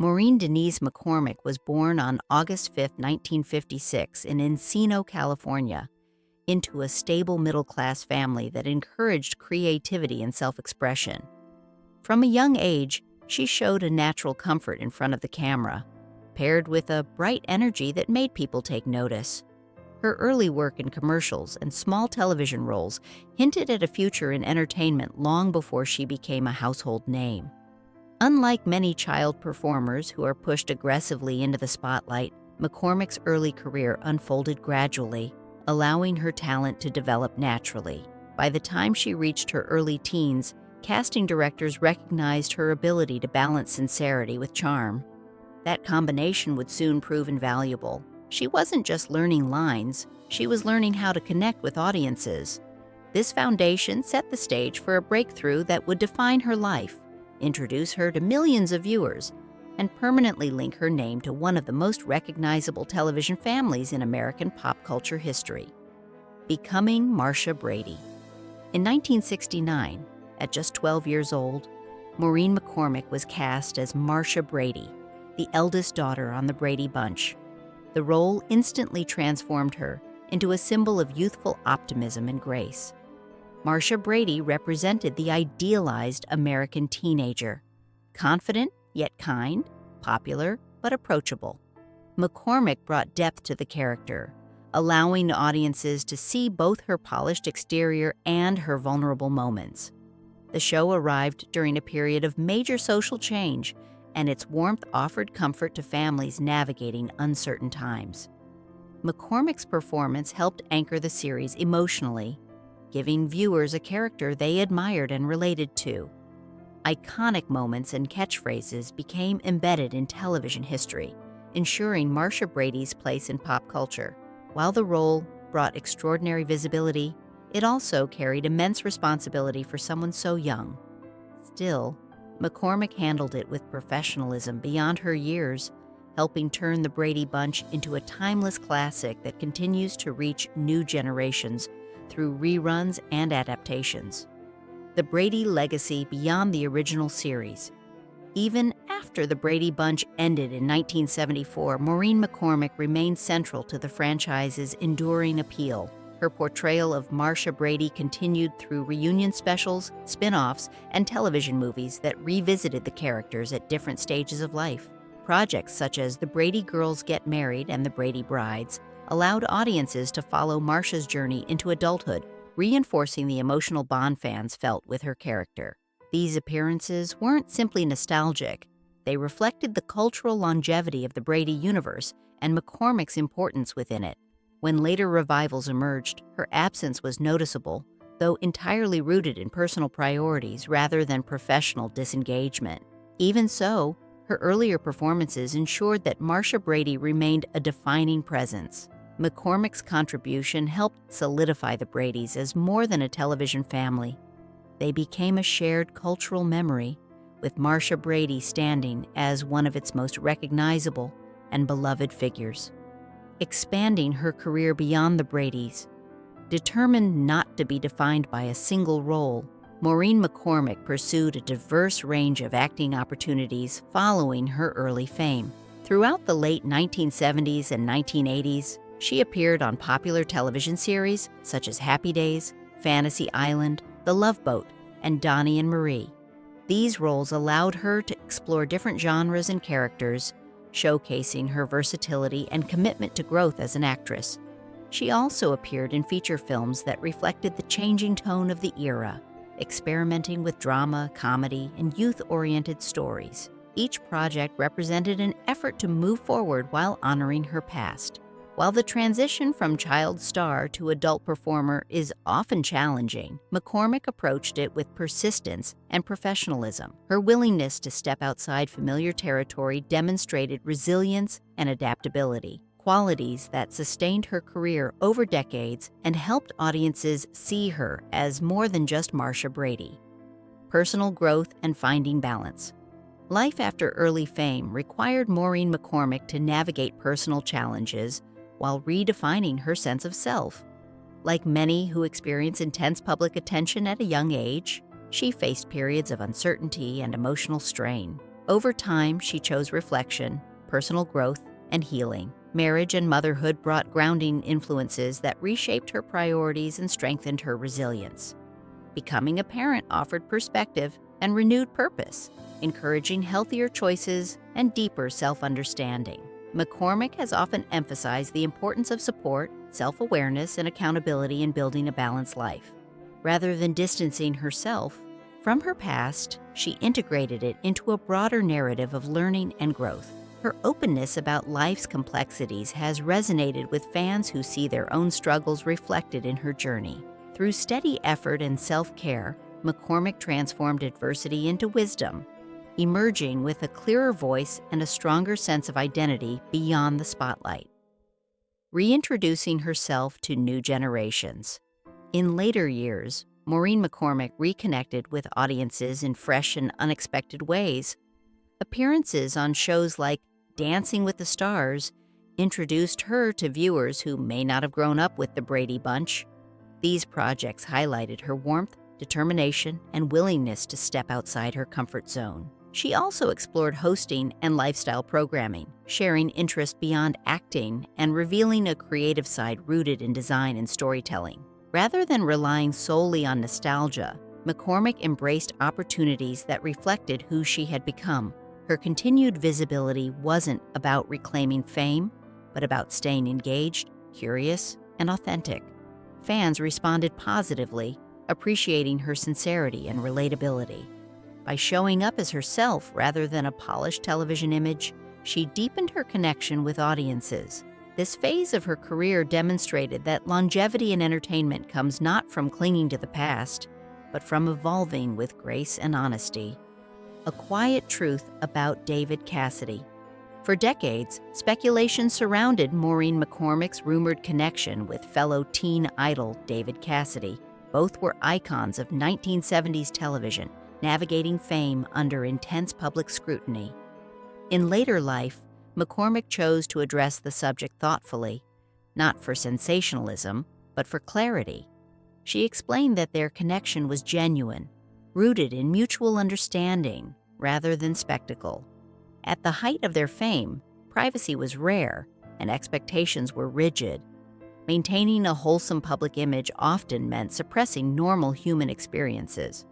Maureen Denise McCormick was born on August 5, 1956, in Encino, California, into a stable middle-class family that encouraged creativity and self-expression. From a young age, she showed a natural comfort in front of the camera, paired with a bright energy that made people take notice. Her early work in commercials and small television roles hinted at a future in entertainment long before she became a household name. Unlike many child performers who are pushed aggressively into the spotlight, McCormick's early career unfolded gradually, allowing her talent to develop naturally. By the time she reached her early teens, casting directors recognized her ability to balance sincerity with charm. That combination would soon prove invaluable. She wasn't just learning lines, she was learning how to connect with audiences. This foundation set the stage for a breakthrough that would define her life, introduce her to millions of viewers, and permanently link her name to one of the most recognizable television families in American pop culture history. Becoming Marcia Brady. In 1969, at just 12 years old, Maureen McCormick was cast as Marcia Brady, the eldest daughter on the Brady Bunch. The role instantly transformed her into a symbol of youthful optimism and grace. Marcia Brady represented the idealized American teenager, confident yet kind, popular but approachable. McCormick brought depth to the character, allowing audiences to see both her polished exterior and her vulnerable moments. The show arrived during a period of major social change, and its warmth offered comfort to families navigating uncertain times. McCormick's performance helped anchor the series emotionally, giving viewers a character they admired and related to. Iconic moments and catchphrases became embedded in television history, ensuring Marcia Brady's place in pop culture. While the role brought extraordinary visibility, it also carried immense responsibility for someone so young. Still, McCormick handled it with professionalism beyond her years, helping turn the Brady Bunch into a timeless classic that continues to reach new generations through reruns and adaptations. The Brady legacy beyond the original series. Even after the Brady Bunch ended in 1974, Maureen McCormick remained central to the franchise's enduring appeal. Her portrayal of Marcia Brady continued through reunion specials, spin-offs, and television movies that revisited the characters at different stages of life. Projects such as The Brady Girls Get Married and The Brady Brides allowed audiences to follow Marcia's journey into adulthood, reinforcing the emotional bond fans felt with her character. These appearances weren't simply nostalgic. They reflected the cultural longevity of the Brady universe and McCormick's importance within it. When later revivals emerged, her absence was noticeable, though entirely rooted in personal priorities rather than professional disengagement. Even so, her earlier performances ensured that Marcia Brady remained a defining presence. McCormick's contribution helped solidify the Bradys as more than a television family. They became a shared cultural memory, with Marcia Brady standing as one of its most recognizable and beloved figures. Expanding her career beyond the Bradys, determined not to be defined by a single role, Maureen McCormick pursued a diverse range of acting opportunities following her early fame. Throughout the late 1970s and 1980s, she appeared on popular television series such as Happy Days, Fantasy Island, The Love Boat, and Donnie and Marie. These roles allowed her to explore different genres and characters, showcasing her versatility and commitment to growth as an actress. She also appeared in feature films that reflected the changing tone of the era, experimenting with drama, comedy, and youth-oriented stories. Each project represented an effort to move forward while honoring her past. While the transition from child star to adult performer is often challenging, McCormick approached it with persistence and professionalism. Her willingness to step outside familiar territory demonstrated resilience and adaptability, qualities that sustained her career over decades and helped audiences see her as more than just Marcia Brady. Personal growth and finding balance. Life after early fame required Maureen McCormick to navigate personal challenges while redefining her sense of self. Like many who experience intense public attention at a young age, she faced periods of uncertainty and emotional strain. Over time, she chose reflection, personal growth, and healing. Marriage and motherhood brought grounding influences that reshaped her priorities and strengthened her resilience. Becoming a parent offered perspective and renewed purpose, encouraging healthier choices and deeper self-understanding. McCormick has often emphasized the importance of support, self-awareness, and accountability in building a balanced life. Rather than distancing herself from her past, she integrated it into a broader narrative of learning and growth. Her openness about life's complexities has resonated with fans who see their own struggles reflected in her journey. Through steady effort and self-care, McCormick transformed adversity into wisdom, emerging with a clearer voice and a stronger sense of identity beyond the spotlight. Reintroducing herself to new generations. In later years, Maureen McCormick reconnected with audiences in fresh and unexpected ways. Appearances on shows like Dancing with the Stars introduced her to viewers who may not have grown up with the Brady Bunch. These projects highlighted her warmth, determination, and willingness to step outside her comfort zone. She also explored hosting and lifestyle programming, sharing interests beyond acting and revealing a creative side rooted in design and storytelling. Rather than relying solely on nostalgia, McCormick embraced opportunities that reflected who she had become. Her continued visibility wasn't about reclaiming fame, but about staying engaged, curious, and authentic. Fans responded positively, appreciating her sincerity and relatability. By showing up as herself rather than a polished television image, she deepened her connection with audiences. This phase of her career demonstrated that longevity in entertainment comes not from clinging to the past, but from evolving with grace and honesty. A quiet truth about David Cassidy. For decades, speculation surrounded Maureen McCormick's rumored connection with fellow teen idol David Cassidy. Both were icons of 1970s television, navigating fame under intense public scrutiny. In later life, McCormick chose to address the subject thoughtfully, not for sensationalism, but for clarity. She explained that their connection was genuine, rooted in mutual understanding rather than spectacle. At the height of their fame, privacy was rare and expectations were rigid. Maintaining a wholesome public image often meant suppressing normal human experiences.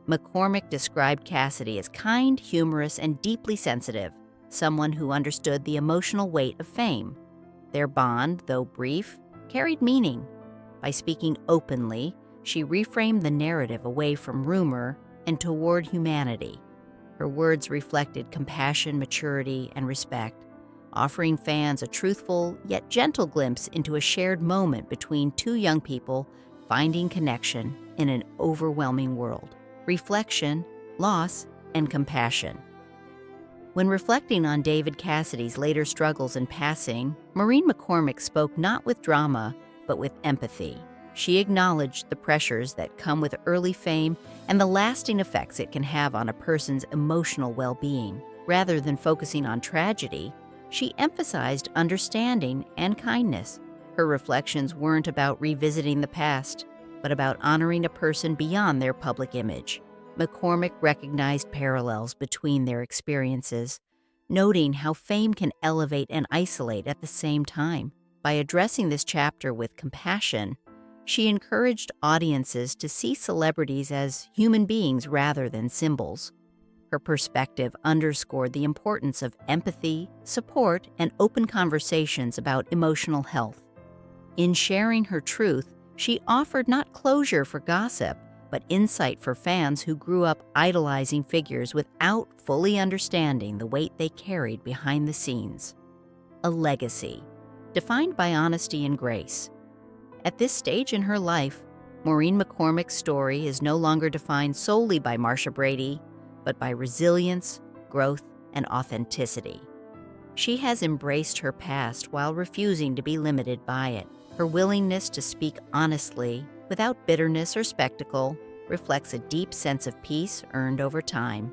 McCormick described Cassidy as kind, humorous, and deeply sensitive, someone who understood the emotional weight of fame. Their bond, though brief, carried meaning. By speaking openly, she reframed the narrative away from rumor and toward humanity. Her words reflected compassion, maturity, and respect, offering fans a truthful yet gentle glimpse into a shared moment between two young people finding connection in an overwhelming world. Reflection, loss, and compassion. When reflecting on David Cassidy's later struggles and passing, Maureen McCormick spoke not with drama, but with empathy. She acknowledged the pressures that come with early fame and the lasting effects it can have on a person's emotional well-being. Rather than focusing on tragedy, she emphasized understanding and kindness. Her reflections weren't about revisiting the past, but about honoring a person beyond their public image. McCormick recognized parallels between their experiences, noting how fame can elevate and isolate at the same time. By addressing this chapter with compassion, she encouraged audiences to see celebrities as human beings rather than symbols. Her perspective underscored the importance of empathy, support, and open conversations about emotional health. In sharing her truth, she offered not closure for gossip, but insight for fans who grew up idolizing figures without fully understanding the weight they carried behind the scenes. A legacy, defined by honesty and grace. At this stage in her life, Maureen McCormick's story is no longer defined solely by Marsha Brady, but by resilience, growth, and authenticity. She has embraced her past while refusing to be limited by it. Her willingness to speak honestly, without bitterness or spectacle, reflects a deep sense of peace earned over time.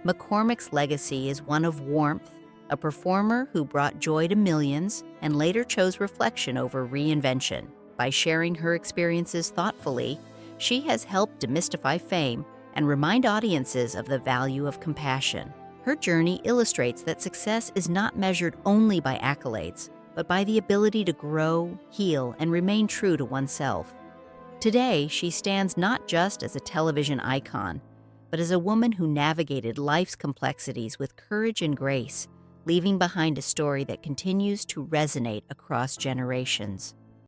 McCormick's legacy is one of warmth, a performer who brought joy to millions and later chose reflection over reinvention. By sharing her experiences thoughtfully, she has helped demystify fame and remind audiences of the value of compassion. Her journey illustrates that success is not measured only by accolades, but by the ability to grow, heal, and remain true to oneself. Today, she stands not just as a television icon, but as a woman who navigated life's complexities with courage and grace, leaving behind a story that continues to resonate across generations.